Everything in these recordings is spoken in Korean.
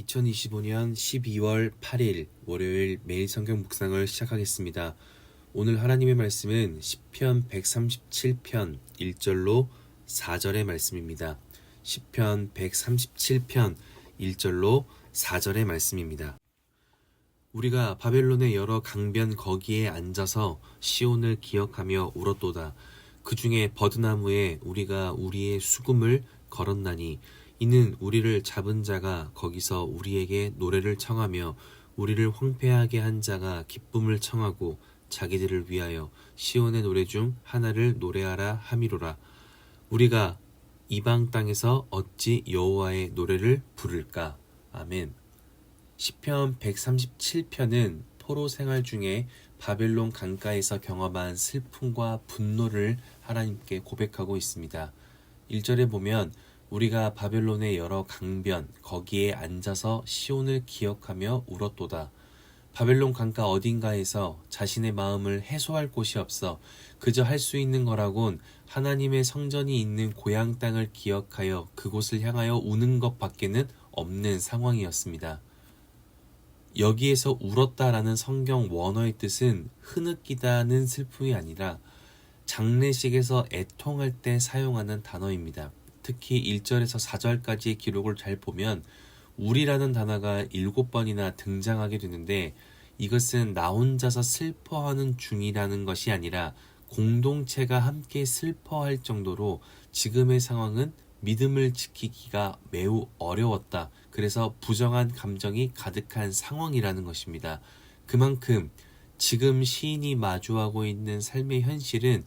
2025년 12월 8일 월요일 매일 성경 묵상을 시작하겠습니다. 오늘 하나님의 말씀은 시편 137편 1절로 4절의 말씀입니다. 시편 137편 1절로 4절의 말씀입니다. 우리가 바벨론의 여러 강변 거기에 앉아서 시온을 기억하며 울었도다. 그 중에 버드나무에 우리가 우리의 수금을 걸었나니 이는 우리를 잡은 자가 거기서 우리에게 노래를 청하며 우리를 황폐하게 한 자가 기쁨을 청하고 자기들을 위하여 시온의 노래 중 하나를 노래하라 함이로라. 우리가 이방 땅에서 어찌 여호와의 노래를 부를까? 아멘. 시편 137편은 포로 생활 중에 바벨론 강가에서 경험한 슬픔과 분노를 하나님께 고백하고 있습니다. 1절에 보면 우리가 바벨론의 여러 강변 거기에 앉아서 시온을 기억하며 울었도다. 바벨론 강가 어딘가에서 자신의 마음을 해소할 곳이 없어 그저 할 수 있는 거라곤 하나님의 성전이 있는 고향 땅을 기억하여 그곳을 향하여 우는 것밖에는 없는 상황이었습니다. 여기에서 울었다라는 성경 원어의 뜻은 흐느끼다는 슬픔이 아니라 장례식에서 애통할 때 사용하는 단어입니다. 특히 1절에서 4절까지의 기록을 잘 보면 우리라는 단어가 7번이나 등장하게 되는데 이것은 나 혼자서 슬퍼하는 중이라는 것이 아니라 공동체가 함께 슬퍼할 정도로 지금의 상황은 믿음을 지키기가 매우 어려웠다. 그래서 부정한 감정이 가득한 상황이라는 것입니다. 그만큼 지금 시인이 마주하고 있는 삶의 현실은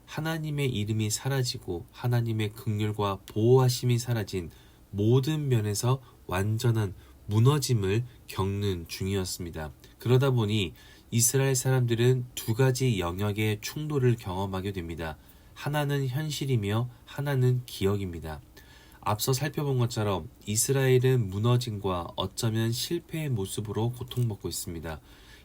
하나님의 이름이 사라지고 하나님의 긍휼과 보호하심이 사라진 모든 면에서 완전한 무너짐을 겪는 중이었습니다. 그러다 보니 이스라엘 사람들은 두 가지 영역의 충돌을 경험하게 됩니다. 하나는 현실이며 하나는 기억입니다. 앞서 살펴본 것처럼 이스라엘은 무너짐과 어쩌면 실패의 모습으로 고통받고 있습니다.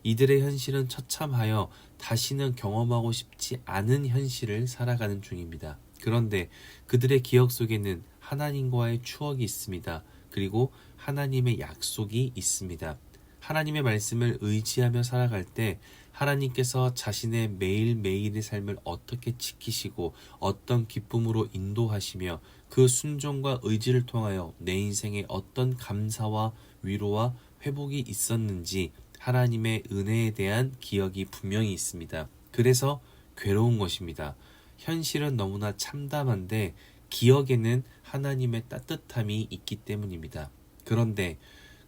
이들의 현실은 처참하여 다시는 경험하고 싶지 않은 현실을 살아가는 중입니다. 그런데 그들의 기억 속에는 하나님과의 추억이 있습니다. 그리고 하나님의 약속이 있습니다. 하나님의 말씀을 의지하며 살아갈 때 하나님께서 자신의 매일매일의 삶을 어떻게 지키시고 어떤 기쁨으로 인도하시며 그 순종과 의지를 통하여 내 인생에 어떤 감사와 위로와 회복이 있었는지 하나님의 은혜에 대한 기억이 분명히 있습니다. 그래서 괴로운 것입니다. 현실은 너무나 참담한데 기억에는 하나님의 따뜻함이 있기 때문입니다. 그런데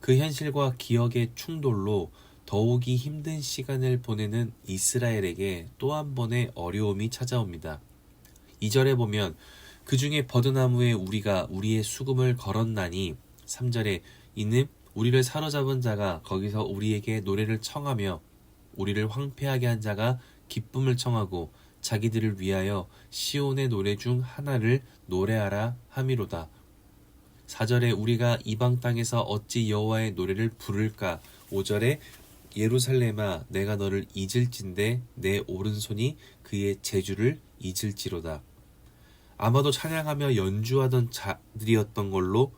그 현실과 기억의 충돌로 더욱이 힘든 시간을 보내는 이스라엘에게 또 한 번의 어려움이 찾아옵니다. 2절에 보면 그 중에 버드나무에 우리가 우리의 수금을 걸었나니 3절에 이는 우리를 사로잡은 자가 거기서 우리에게 노래를 청하며 우리를 황폐하게 한 자가 기쁨을 청하고 자기들을 위하여 시온의 노래 중 하나를 노래하라 함이로다. 4절에 우리가 이방 땅에서 어찌 여호와의 노래를 부를까. 5절에 예루살렘아 내가 너를 잊을진대 내 오른손이 그의 제주를 잊을지로다. 아마도 찬양하며 연주하던 자들이었던 걸로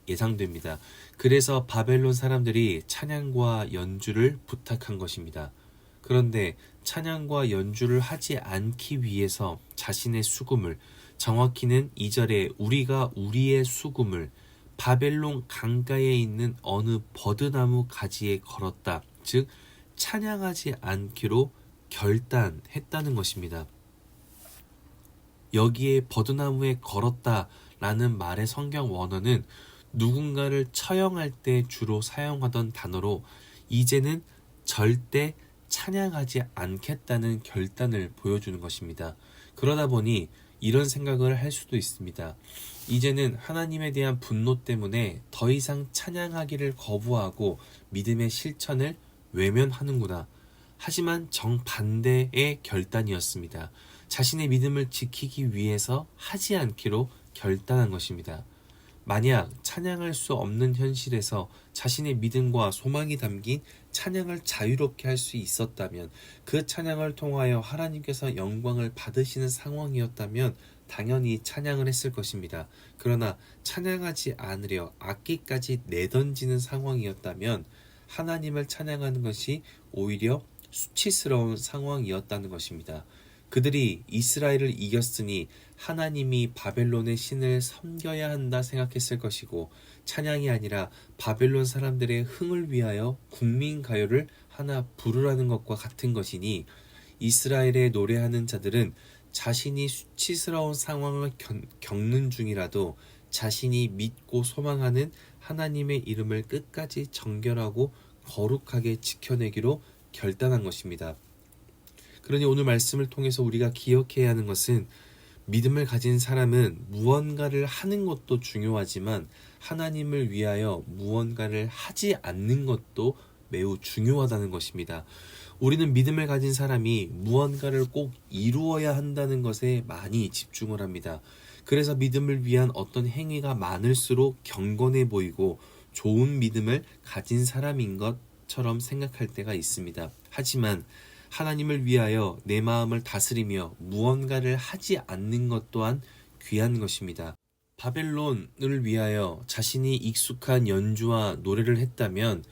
예상됩니다. 그래서 바벨론 사람들이 찬양과 연주를 부탁한 것입니다. 그런데 찬양과 연주를 하지 않기 위해서 자신의 수금을, 정확히는 2절에 우리가 우리의 수금을 바벨론 강가에 있는 어느 버드나무 가지에 걸었다. 즉 찬양하지 않기로 결단했다는 것입니다. 여기에 버드나무에 걸었다라는 말의 성경 원어는 누군가를 처형할 때 주로 사용하던 단어로 이제는 절대 찬양하지 않겠다는 결단을 보여주는 것입니다. 그러다 보니 이런 생각을 할 수도 있습니다. 이제는 하나님에 대한 분노 때문에 더 이상 찬양하기를 거부하고 믿음의 실천을 외면하는구나. 하지만 정반대의 결단이었습니다. 자신의 믿음을 지키기 위해서 하지 않기로 결단한 것입니다. 만약 찬양할 수 없는 현실에서 자신의 믿음과 소망이 담긴 찬양을 자유롭게 할 수 있었다면, 그 찬양을 통하여 하나님께서 영광을 받으시는 상황이었다면 당연히 찬양을 했을 것입니다. 그러나 찬양하지 않으려 악기까지 내던지는 상황이었다면 하나님을 찬양하는 것이 오히려 수치스러운 상황이었다는 것입니다. 그들이 이스라엘을 이겼으니 하나님이 바벨론의 신을 섬겨야 한다 생각했을 것이고, 찬양이 아니라 바벨론 사람들의 흥을 위하여 국민가요를 하나 부르라는 것과 같은 것이니, 이스라엘에 노래하는 자들은 자신이 수치스러운 상황을 겪는 중이라도 자신이 믿고 소망하는 하나님의 이름을 끝까지 정결하고 거룩하게 지켜내기로 결단한 것입니다. 그러니 오늘 말씀을 통해서 우리가 기억해야 하는 것은, 믿음을 가진 사람은 무언가를 하는 것도 중요하지만 하나님을 위하여 무언가를 하지 않는 것도 매우 중요하다는 것입니다. 우리는 믿음을 가진 사람이 무언가를 꼭 이루어야 한다는 것에 많이 집중을 합니다. 그래서 믿음을 위한 어떤 행위가 많을수록 경건해 보이고 좋은 믿음을 가진 사람인 것처럼 생각할 때가 있습니다. 하지만 하나님을 위하여 내 마음을 다스리며 무언가를 하지 않는 것 또한 귀한 것입니다. 바벨론을 위하여 자신이 익숙한 연주와 노래를 했다면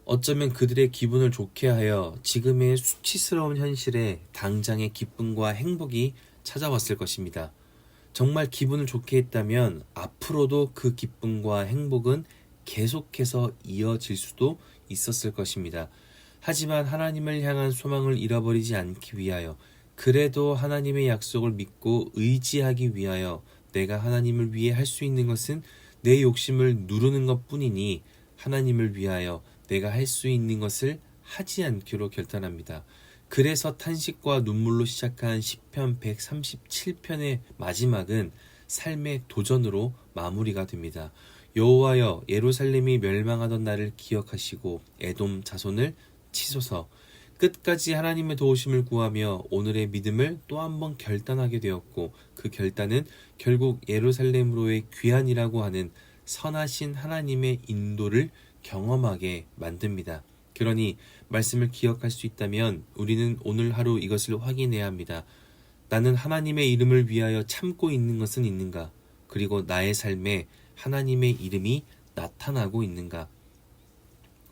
어쩌면 그들의 기분을 좋게 하여 지금의 수치스러운 현실에 당장의 기쁨과 행복이 찾아왔을 것입니다. 정말 기분을 좋게 했다면 앞으로도 그 기쁨과 행복은 계속해서 이어질 수도 있었을 것입니다. 하지만 하나님을 향한 소망을 잃어버리지 않기 위하여, 그래도 하나님의 약속을 믿고 의지하기 위하여 내가 하나님을 위해 할 수 있는 것은 내 욕심을 누르는 것뿐이니 하나님을 위하여 내가 할 수 있는 것을 하지 않기로 결단합니다. 그래서 탄식과 눈물로 시작한 시편 137편의 마지막은 삶의 도전으로 마무리가 됩니다. 여호와여, 예루살렘이 멸망하던 날을 기억하시고 에돔 자손을 치소서. 끝까지 하나님의 도우심을 구하며 오늘의 믿음을 또 한 번 결단하게 되었고, 그 결단은 결국 예루살렘으로의 귀환이라고 하는 선하신 하나님의 인도를 경험하게 만듭니다. 그러니 말씀을 기억할 수 있다면 우리는 오늘 하루 이것을 확인해야 합니다. 나는 하나님의 이름을 위하여 참고 있는 것은 있는가? 그리고 나의 삶에 하나님의 이름이 나타나고 있는가?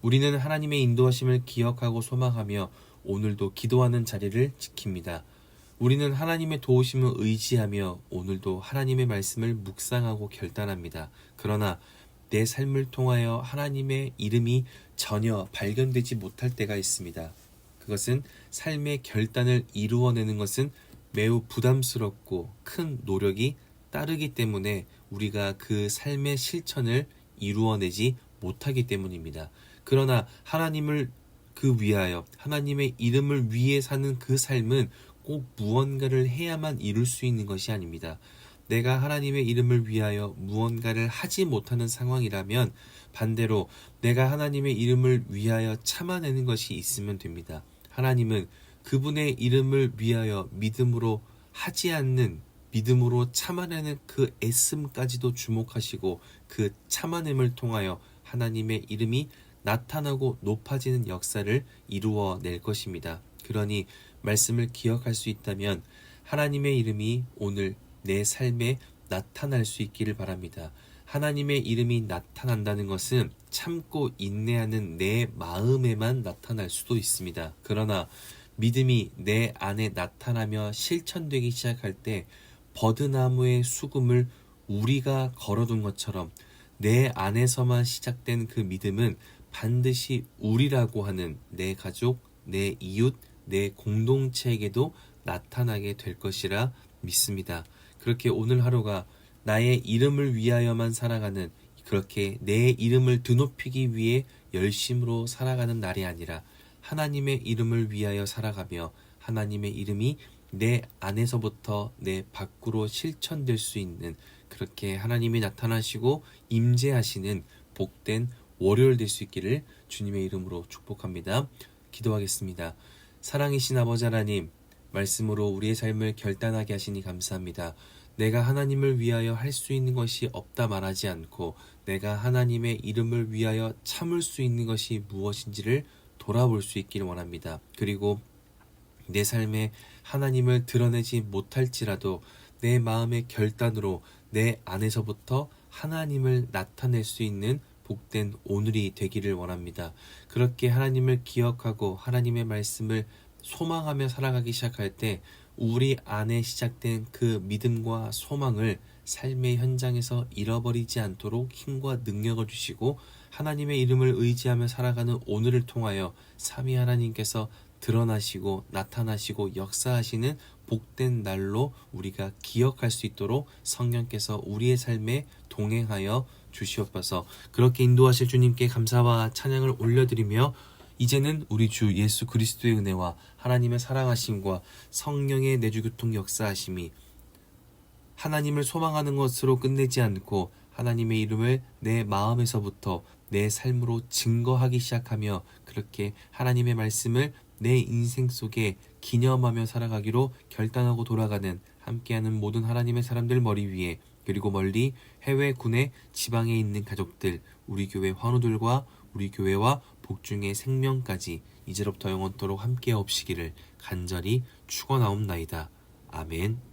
우리는 하나님의 인도하심을 기억하고 소망하며 오늘도 기도하는 자리를 지킵니다. 우리는 하나님의 도우심을 의지하며 오늘도 하나님의 말씀을 묵상하고 결단합니다. 그러나 내 삶을 통하여 하나님의 이름이 전혀 발견되지 못할 때가 있습니다. 그것은 삶의 결단을 이루어내는 것은 매우 부담스럽고 큰 노력이 따르기 때문에 우리가 그 삶의 실천을 이루어내지 못하기 때문입니다. 그러나 하나님을 위하여 하나님의 이름을 위해 사는 그 삶은 꼭 무언가를 해야만 이룰 수 있는 것이 아닙니다. 내가 하나님의 이름을 위하여 무언가를 하지 못하는 상황이라면 반대로 내가 하나님의 이름을 위하여 참아내는 것이 있으면 됩니다. 하나님은 그분의 이름을 위하여 믿음으로 하지 않는, 믿음으로 참아내는 그 애씀까지도 주목하시고 그 참아냄을 통하여 하나님의 이름이 나타나고 높아지는 역사를 이루어낼 것입니다. 그러니 말씀을 기억할 수 있다면 하나님의 이름이 오늘 내 삶에 나타날 수 있기를 바랍니다. 하나님의 이름이 나타난다는 것은 참고 인내하는 내 마음에만 나타날 수도 있습니다. 그러나 믿음이 내 안에 나타나며 실천되기 시작할 때 버드나무의 수금을 우리가 걸어둔 것처럼 내 안에서만 시작된 그 믿음은 반드시 우리라고 하는 내 가족, 내 이웃, 내 공동체에게도 나타나게 될 것이라 믿습니다. 그렇게 오늘 하루가 나의 이름을 위하여만 살아가는, 그렇게 내 이름을 드높이기 위해 열심으로 살아가는 날이 아니라 하나님의 이름을 위하여 살아가며 하나님의 이름이 내 안에서부터 내 밖으로 실천될 수 있는, 그렇게 하나님이 나타나시고 임재하시는 복된 월요일 될 수 있기를 주님의 이름으로 축복합니다. 기도하겠습니다. 사랑이신 아버지 하나님, 말씀으로 우리의 삶을 결단하게 하시니 감사합니다. 내가 하나님을 위하여 할 수 있는 것이 없다 말하지 않고 내가 하나님의 이름을 위하여 참을 수 있는 것이 무엇인지를 돌아볼 수 있기를 원합니다. 그리고 내 삶에 하나님을 드러내지 못할지라도 내 마음의 결단으로 내 안에서부터 하나님을 나타낼 수 있는 복된 오늘이 되기를 원합니다. 그렇게 하나님을 기억하고 하나님의 말씀을 소망하며 살아가기 시작할 때 우리 안에 시작된 그 믿음과 소망을 삶의 현장에서 잃어버리지 않도록 힘과 능력을 주시고 하나님의 이름을 의지하며 살아가는 오늘을 통하여 삼위 하나님께서 드러나시고 나타나시고 역사하시는 복된 날로 우리가 기억할 수 있도록 성령께서 우리의 삶에 동행하여 주시옵소서. 그렇게 인도하실 주님께 감사와 찬양을 올려드리며 이제는 우리 주 예수 그리스도의 은혜와 하나님의 사랑하심과 성령의 내주교통 역사하심이 하나님을 소망하는 것으로 끝내지 않고 하나님의 이름을 내 마음에서부터 내 삶으로 증거하기 시작하며 그렇게 하나님의 말씀을 내 인생 속에 기념하며 살아가기로 결단하고 돌아가는 함께하는 모든 하나님의 사람들 머리 위에 그리고 멀리 해외 군내 지방에 있는 가족들 우리 교회 환우들과 우리 교회와 복중의 생명까지 이제로부터 영원토록 함께 없시기를 간절히 축원하옵나이다. 아멘.